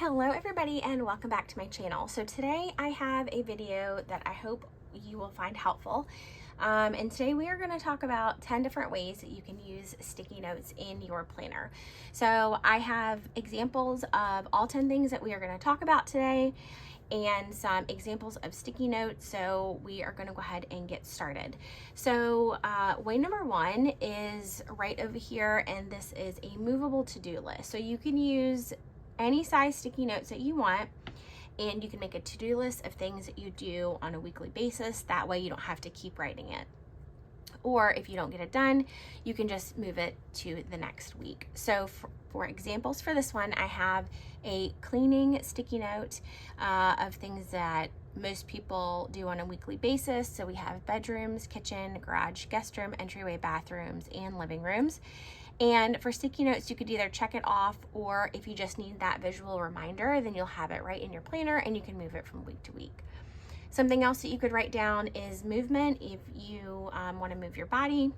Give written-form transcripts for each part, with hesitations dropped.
Hello everybody and welcome back to my channel. So today I have a video that I hope you will find helpful. And today we are going to talk about 10 different ways that you can use sticky notes in your planner. So I have examples of all 10 things that we are going to talk about today and some examples of sticky notes. So we are going to go ahead and get started. So way number one is right over here, and this is a movable to-do list. So you can use any size sticky notes that you want, and you can make a to-do list of things that you do on a weekly basis. That way you don't have to keep writing it. Or if you don't get it done, you can just move it to the next week. So for examples for this one, I have a cleaning sticky note of things that most people do on a weekly basis. So we have bedrooms, kitchen, garage, guest room, entryway, bathrooms, and living rooms. And for sticky notes, you could either check it off, or if you just need that visual reminder, then you'll have it right in your planner and you can move it from week to week. Something else that you could write down is movement. If you want to move your body,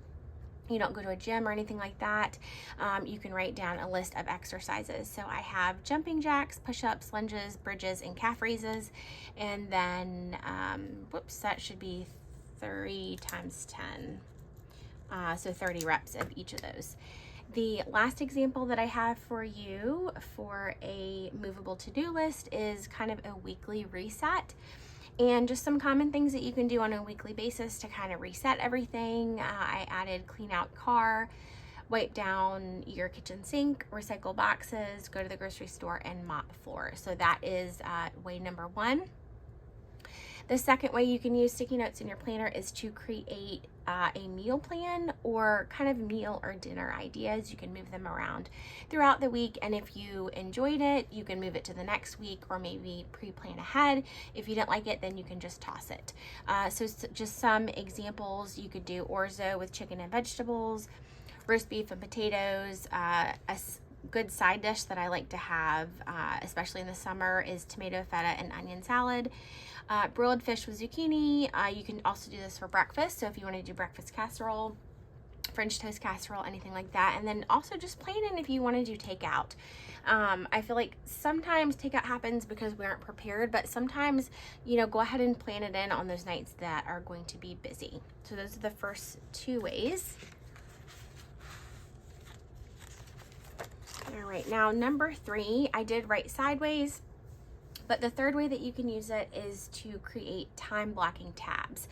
you don't go to a gym or anything like that, you can write down a list of exercises. So I have jumping jacks, push-ups, lunges, bridges, and calf raises. And then, that should be 30 times 10. So 30 reps of each of those. The last example that I have for you for a movable to-do list is kind of a weekly reset, and just some common things that you can do on a weekly basis to kind of reset everything. I added clean out car, wipe down your kitchen sink, recycle boxes, go to the grocery store, and mop floor. So that is way number one. The second way you can use sticky notes in your planner is to create a meal plan, or kind of meal or dinner ideas. You can move them around throughout the week, and if you enjoyed it, you can move it to the next week, or maybe pre-plan ahead. If you didn't like it, then you can just toss it. So just some examples: you could do orzo with chicken and vegetables, roast beef and potatoes. A good side dish that I like to have, especially in the summer, is tomato feta and onion salad. Broiled fish with zucchini. You can also do this for breakfast. So if you want to do breakfast casserole, French toast casserole, anything like that. And then also just plan in if you want to do takeout. I feel like sometimes takeout happens because we aren't prepared, but sometimes, go ahead and plan it in on those nights that are going to be busy. So those are the first two ways. All right, now number three, I did write sideways, but the third way that you can use it is to create time blocking tabs.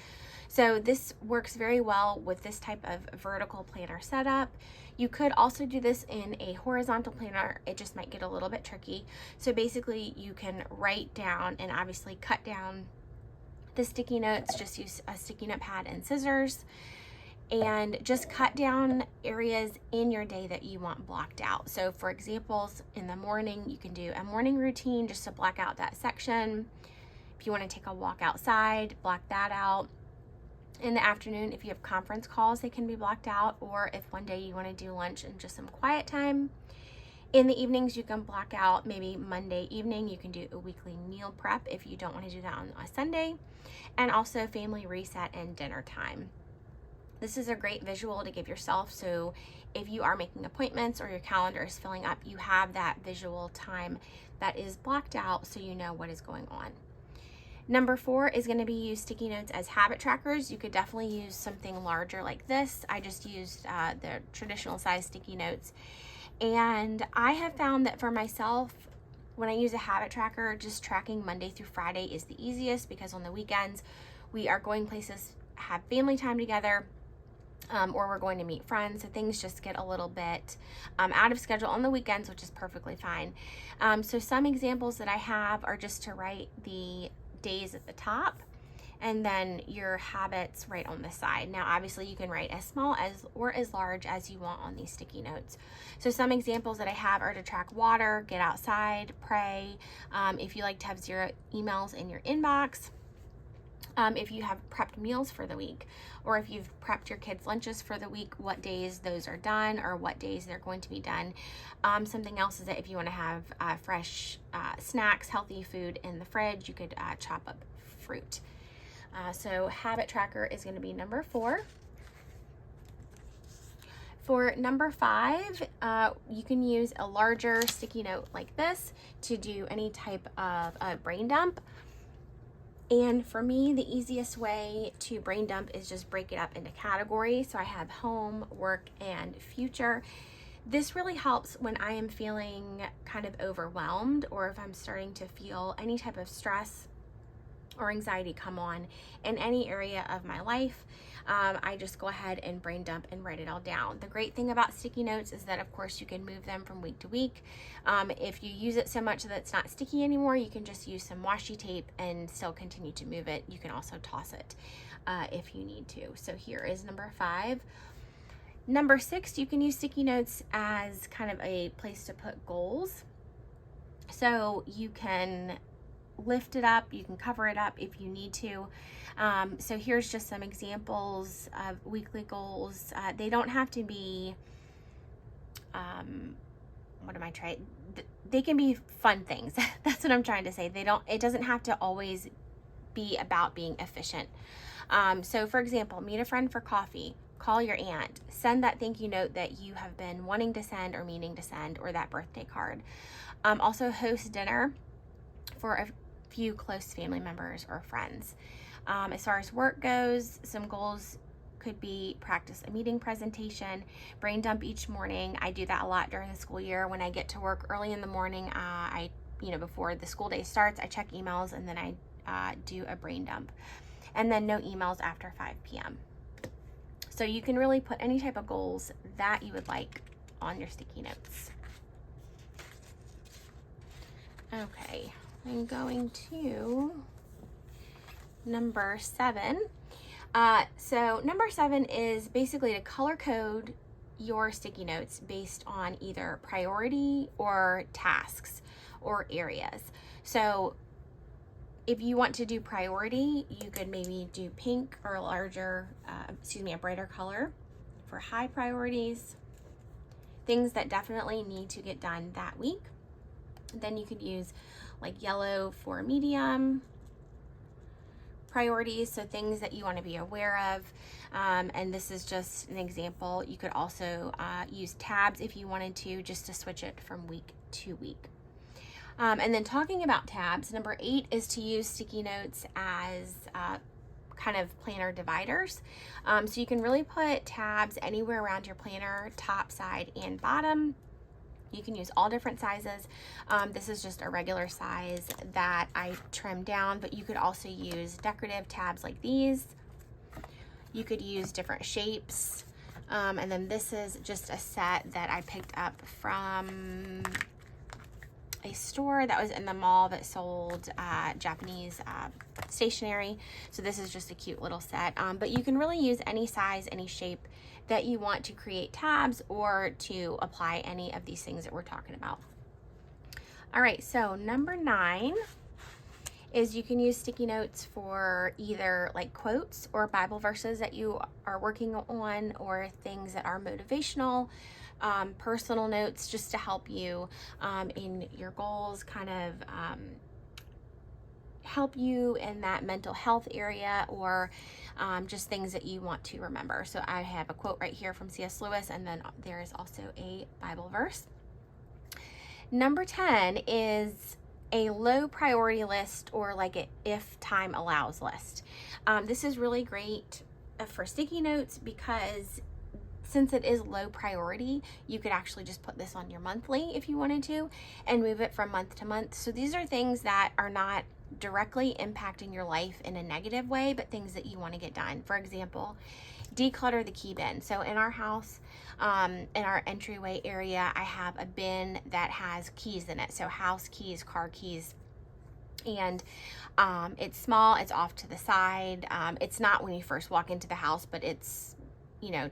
So this works very well with this type of vertical planner setup. You could also do this in a horizontal planner. It just might get a little bit tricky. So basically you can write down and obviously cut down the sticky notes. Just use a sticky note pad and scissors, and just cut down areas in your day that you want blocked out. So for examples, in the morning, you can do a morning routine just to block out that section. If you want to take a walk outside, block that out. In the afternoon, if you have conference calls, they can be blocked out. Or if one day you want to do lunch and just some quiet time. In the evenings, you can block out maybe Monday evening. You can do a weekly meal prep if you don't want to do that on a Sunday. And also family reset and dinner time. This is a great visual to give yourself, so if you are making appointments or your calendar is filling up, you have that visual time that is blocked out so you know what is going on. Number four is going to be use sticky notes as habit trackers. You could definitely use something larger like this. I just used the traditional size sticky notes, and I have found that for myself, when I use a habit tracker, just tracking Monday through Friday is the easiest, because on the weekends we are going places, have family time together, or we're going to meet friends, so things just get a little bit out of schedule on the weekends, which is perfectly fine. So some examples that I have are just to write the days at the top, and then your habits right on the side. Now obviously you can write as small as or as large as you want on these sticky notes. So some examples that I have are to track water, get outside, pray, if you like to have 0 emails in your inbox, if you have prepped meals for the week, or if you've prepped your kids' lunches for the week, what days those are done or what days they're going to be done. Something else is that if you want to have fresh snacks, healthy food in the fridge, you could chop up fruit. So habit tracker is going to be number four. For number 5, you can use a larger sticky note like this to do any type of brain dump. And for me, the easiest way to brain dump is just break it up into categories. So I have home, work, and future. This really helps when I am feeling kind of overwhelmed, or if I'm starting to feel any type of stress or anxiety come on in any area of my life. I just go ahead and brain dump and write it all down. The great thing about sticky notes is that, of course, you can move them from week to week. If you use it so much that it's not sticky anymore, you can just use some washi tape and still continue to move it. You can also toss it if you need to. So here is number 5. Number 6, you can use sticky notes as kind of a place to put goals. So you can lift it up, you can cover it up if you need to. So here's just some examples of weekly goals. They don't have to be, what am I trying? They can be fun things. That's what I'm trying to say. It doesn't have to always be about being efficient. So for example, meet a friend for coffee, call your aunt, send that thank you note that you have been wanting to send or meaning to send, or that birthday card. Also host dinner for a few close family members or friends. As far as work goes, some goals could be practice a meeting presentation, brain dump each morning. I do that a lot during the school year. When I get to work early in the morning, before the school day starts, I check emails and then I do a brain dump. And then no emails after 5 p.m. So you can really put any type of goals that you would like on your sticky notes. Okay, I'm going to number 7. So number 7 is basically to color code your sticky notes based on either priority or tasks or areas. So if you want to do priority, you could maybe do pink or a brighter color for high priorities, things that definitely need to get done that week. Then you could use like yellow for medium priorities, so things that you want to be aware of. And this is just an example. You could also use tabs if you wanted to, just to switch it from week to week. And then talking about tabs, number 8 is to use sticky notes as kind of planner dividers. So you can really put tabs anywhere around your planner, top, side, and bottom. You can use all different sizes. This is just a regular size that I trimmed down, but you could also use decorative tabs like these. You could use different shapes. And then this is just a set that I picked up from a store that was in the mall that sold Japanese stationery. So this is just a cute little set. But you can really use any size, any shape that you want to create tabs or to apply any of these things that we're talking about. All right, so number 9 is you can use sticky notes for either like quotes or Bible verses that you are working on, or things that are motivational, personal notes just to help you in your goals, kind of help you in that mental health area, or just things that you want to remember. So I have a quote right here from C.S. Lewis, and then there is also a Bible verse. Number 10 is a low priority list, or like a if time allows list. This is really great for sticky notes because since it is low priority, you could actually just put this on your monthly if you wanted to and move it from month to month. So these are things that are not directly impacting your life in a negative way, but things that you want to get done. For example, declutter the key bin. So in our house, in our entryway area, I have a bin that has keys in it. So house keys, car keys, and it's small, it's off to the side. It's not when you first walk into the house, but it's,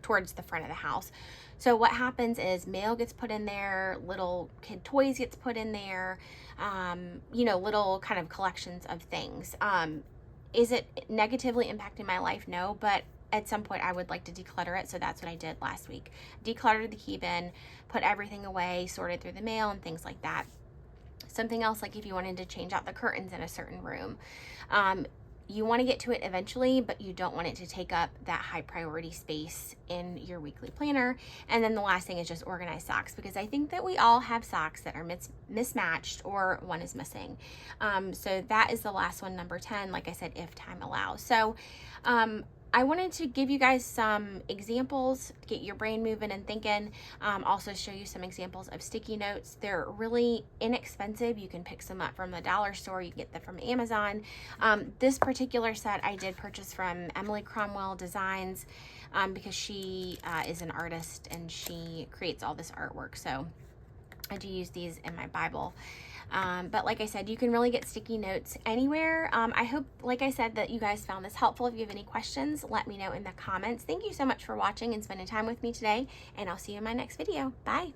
towards the front of the house. So what happens is mail gets put in there, little kid toys gets put in there, little kind of collections of things. Is it negatively impacting my life? No, but at some point I would like to declutter it. So that's what I did last week. Decluttered the key bin, put everything away, sorted through the mail and things like that. Something else, like if you wanted to change out the curtains in a certain room, you want to get to it eventually, but you don't want it to take up that high priority space in your weekly planner. And then the last thing is just organize socks, because I think that we all have socks that are mismatched or one is missing. So that is the last one, number 10, like I said, if time allows. So I wanted to give you guys some examples, get your brain moving and thinking, also show you some examples of sticky notes. They're really inexpensive. You can pick some up from the dollar store. You can get them from Amazon. This particular set I did purchase from Emily Cromwell Designs because she is an artist and she creates all this artwork. So I do use these in my Bible. But like I said, you can really get sticky notes anywhere. I hope, like I said, that you guys found this helpful. If you have any questions, let me know in the comments. Thank you so much for watching and spending time with me today, and I'll see you in my next video. Bye.